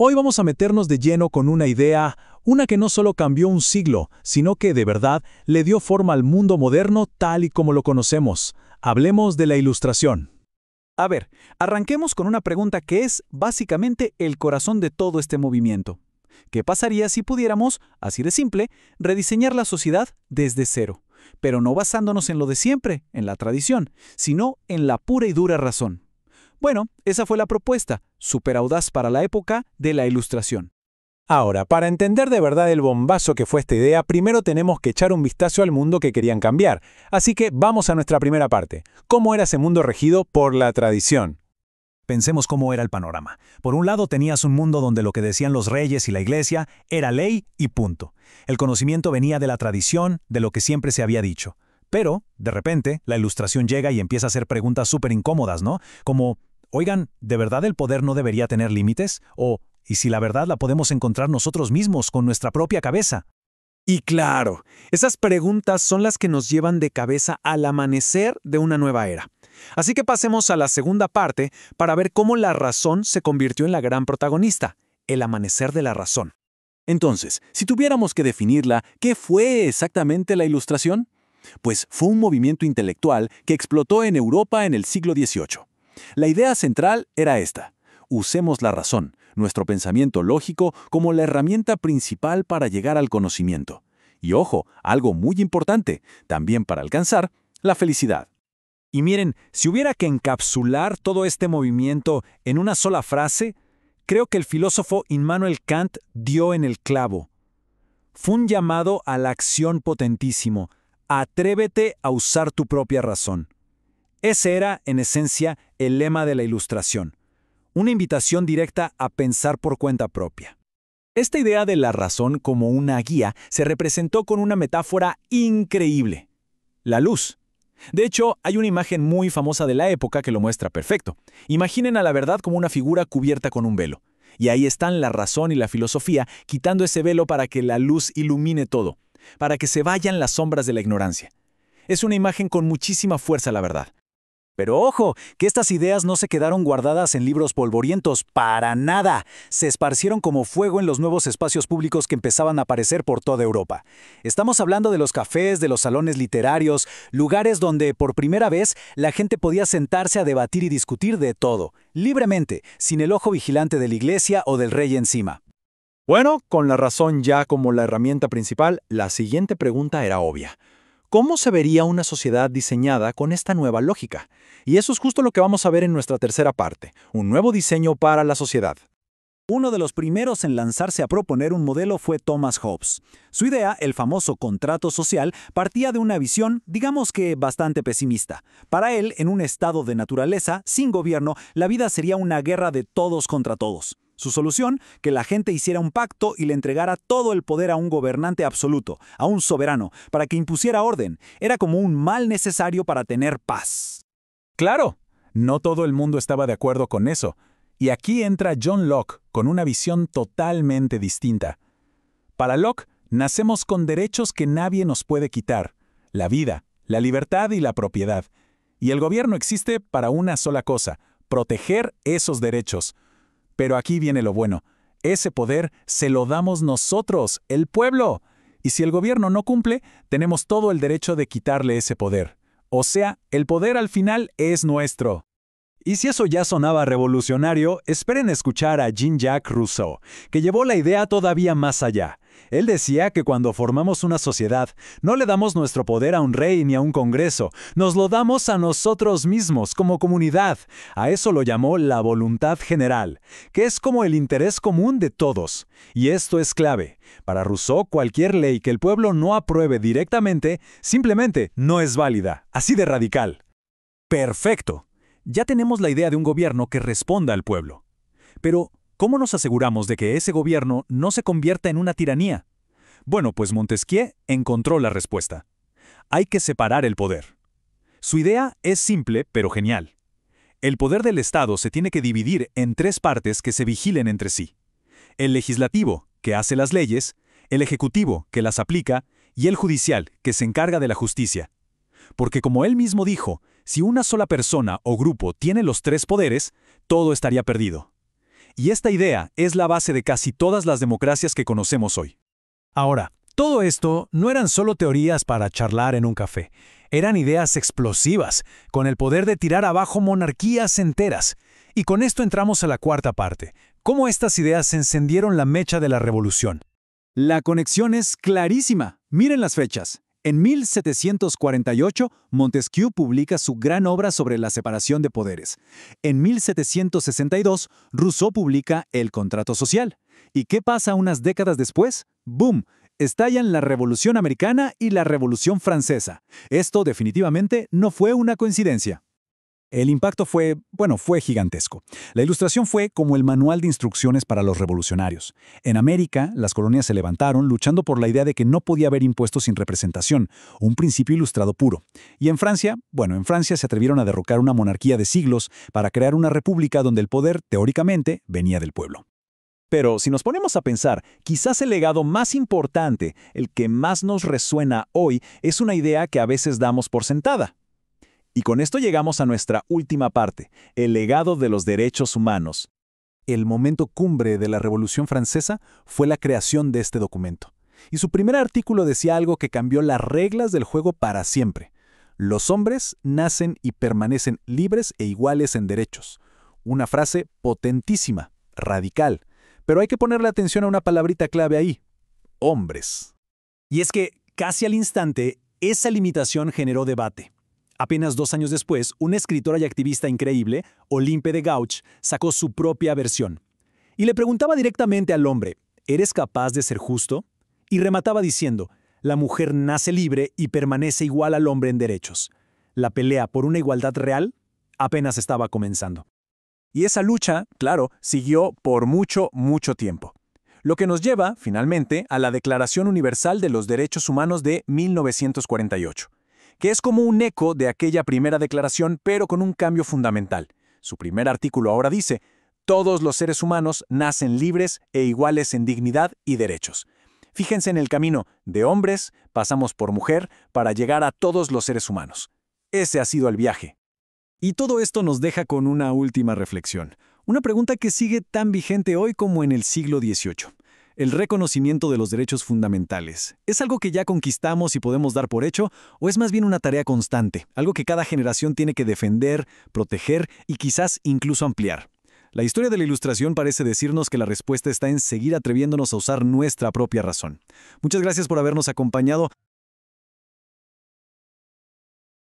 Hoy vamos a meternos de lleno con una idea, una que no solo cambió un siglo, sino que de verdad le dio forma al mundo moderno tal y como lo conocemos. Hablemos de la Ilustración. A ver, arranquemos con una pregunta que es básicamente el corazón de todo este movimiento. ¿Qué pasaría si pudiéramos, así de simple, rediseñar la sociedad desde cero? Pero no basándonos en lo de siempre, en la tradición, sino en la pura y dura razón. Bueno, esa fue la propuesta, súper audaz para la época de la Ilustración. Ahora, para entender de verdad el bombazo que fue esta idea, primero tenemos que echar un vistazo al mundo que querían cambiar. Así que vamos a nuestra primera parte. ¿Cómo era ese mundo regido por la tradición? Pensemos cómo era el panorama. Por un lado tenías un mundo donde lo que decían los reyes y la iglesia era ley y punto. El conocimiento venía de la tradición, de lo que siempre se había dicho. Pero, de repente, la Ilustración llega y empieza a hacer preguntas súper incómodas, ¿no? Como, oigan, ¿de verdad el poder no debería tener límites? O, ¿y si la verdad la podemos encontrar nosotros mismos con nuestra propia cabeza? Y claro, esas preguntas son las que nos llevan de cabeza al amanecer de una nueva era. Así que pasemos a la segunda parte para ver cómo la razón se convirtió en la gran protagonista, el amanecer de la razón. Entonces, si tuviéramos que definirla, ¿qué fue exactamente la Ilustración? Pues fue un movimiento intelectual que explotó en Europa en el siglo XVIII. La idea central era esta: usemos la razón, nuestro pensamiento lógico, como la herramienta principal para llegar al conocimiento. Y ojo, algo muy importante, también para alcanzar la felicidad. Y miren, si hubiera que encapsular todo este movimiento en una sola frase, creo que el filósofo Immanuel Kant dio en el clavo. Fue un llamado a la acción potentísimo. Atrévete a usar tu propia razón. Ese era, en esencia, el lema de la Ilustración. Una invitación directa a pensar por cuenta propia. Esta idea de la razón como una guía se representó con una metáfora increíble: la luz. De hecho, hay una imagen muy famosa de la época que lo muestra perfecto. Imaginen a la verdad como una figura cubierta con un velo. Y ahí están la razón y la filosofía quitando ese velo para que la luz ilumine todo, para que se vayan las sombras de la ignorancia. Es una imagen con muchísima fuerza, la verdad. Pero ojo, que estas ideas no se quedaron guardadas en libros polvorientos, para nada. Se esparcieron como fuego en los nuevos espacios públicos que empezaban a aparecer por toda Europa. Estamos hablando de los cafés, de los salones literarios, lugares donde por primera vez la gente podía sentarse a debatir y discutir de todo, libremente, sin el ojo vigilante de la iglesia o del rey encima. Bueno, con la razón ya como la herramienta principal, la siguiente pregunta era obvia. ¿Cómo se vería una sociedad diseñada con esta nueva lógica? Y eso es justo lo que vamos a ver en nuestra tercera parte, un nuevo diseño para la sociedad. Uno de los primeros en lanzarse a proponer un modelo fue Thomas Hobbes. Su idea, el famoso contrato social, partía de una visión, digamos que bastante pesimista. Para él, en un estado de naturaleza, sin gobierno, la vida sería una guerra de todos contra todos. Su solución, que la gente hiciera un pacto y le entregara todo el poder a un gobernante absoluto, a un soberano, para que impusiera orden. Era como un mal necesario para tener paz. Claro, no todo el mundo estaba de acuerdo con eso. Y aquí entra John Locke con una visión totalmente distinta. Para Locke, nacemos con derechos que nadie nos puede quitar: la vida, la libertad y la propiedad. Y el gobierno existe para una sola cosa: proteger esos derechos. Pero aquí viene lo bueno: ese poder se lo damos nosotros, el pueblo. Y si el gobierno no cumple, tenemos todo el derecho de quitarle ese poder. O sea, el poder al final es nuestro. Y si eso ya sonaba revolucionario, esperen escuchar a Jean-Jacques Rousseau, que llevó la idea todavía más allá. Él decía que cuando formamos una sociedad, no le damos nuestro poder a un rey ni a un congreso, nos lo damos a nosotros mismos como comunidad. A eso lo llamó la voluntad general, que es como el interés común de todos. Y esto es clave. Para Rousseau, cualquier ley que el pueblo no apruebe directamente, simplemente no es válida. Así de radical. Perfecto. Ya tenemos la idea de un gobierno que responda al pueblo. Pero, ¿cómo nos aseguramos de que ese gobierno no se convierta en una tiranía? Bueno, pues Montesquieu encontró la respuesta. Hay que separar el poder. Su idea es simple, pero genial. El poder del Estado se tiene que dividir en tres partes que se vigilen entre sí: el legislativo, que hace las leyes; el ejecutivo, que las aplica; y el judicial, que se encarga de la justicia. Porque como él mismo dijo, si una sola persona o grupo tiene los tres poderes, todo estaría perdido. Y esta idea es la base de casi todas las democracias que conocemos hoy. Ahora, todo esto no eran solo teorías para charlar en un café. Eran ideas explosivas, con el poder de tirar abajo monarquías enteras. Y con esto entramos a la cuarta parte. ¿Cómo estas ideas encendieron la mecha de la revolución? La conexión es clarísima. Miren las fechas. En 1748, Montesquieu publica su gran obra sobre la separación de poderes. En 1762, Rousseau publica El contrato social. ¿Y qué pasa unas décadas después? ¡Boom! Estallan la Revolución Americana y la Revolución Francesa. Esto definitivamente no fue una coincidencia. El impacto fue gigantesco. La Ilustración fue como el manual de instrucciones para los revolucionarios. En América, las colonias se levantaron luchando por la idea de que no podía haber impuestos sin representación, un principio ilustrado puro. Y en Francia se atrevieron a derrocar una monarquía de siglos para crear una república donde el poder, teóricamente, venía del pueblo. Pero si nos ponemos a pensar, quizás el legado más importante, el que más nos resuena hoy, es una idea que a veces damos por sentada. Y con esto llegamos a nuestra última parte, el legado de los derechos humanos. El momento cumbre de la Revolución Francesa fue la creación de este documento. Y su primer artículo decía algo que cambió las reglas del juego para siempre. Los hombres nacen y permanecen libres e iguales en derechos. Una frase potentísima, radical. Pero hay que ponerle atención a una palabrita clave ahí: hombres. Y es que, casi al instante, esa limitación generó debate. Apenas 2 años después, una escritora y activista increíble, Olympe de Gouges, sacó su propia versión. Y le preguntaba directamente al hombre: ¿eres capaz de ser justo? Y remataba diciendo: la mujer nace libre y permanece igual al hombre en derechos. La pelea por una igualdad real apenas estaba comenzando. Y esa lucha, claro, siguió por mucho, mucho tiempo. Lo que nos lleva, finalmente, a la Declaración Universal de los Derechos Humanos de 1948. Que es como un eco de aquella primera declaración, pero con un cambio fundamental. Su primer artículo ahora dice: todos los seres humanos nacen libres e iguales en dignidad y derechos. Fíjense en el camino, de hombres pasamos por mujer para llegar a todos los seres humanos. Ese ha sido el viaje. Y todo esto nos deja con una última reflexión. Una pregunta que sigue tan vigente hoy como en el siglo XVIII. ¿El reconocimiento de los derechos fundamentales es algo que ya conquistamos y podemos dar por hecho, o es más bien una tarea constante, algo que cada generación tiene que defender, proteger y quizás incluso ampliar? La historia de la Ilustración parece decirnos que la respuesta está en seguir atreviéndonos a usar nuestra propia razón. Muchas gracias por habernos acompañado.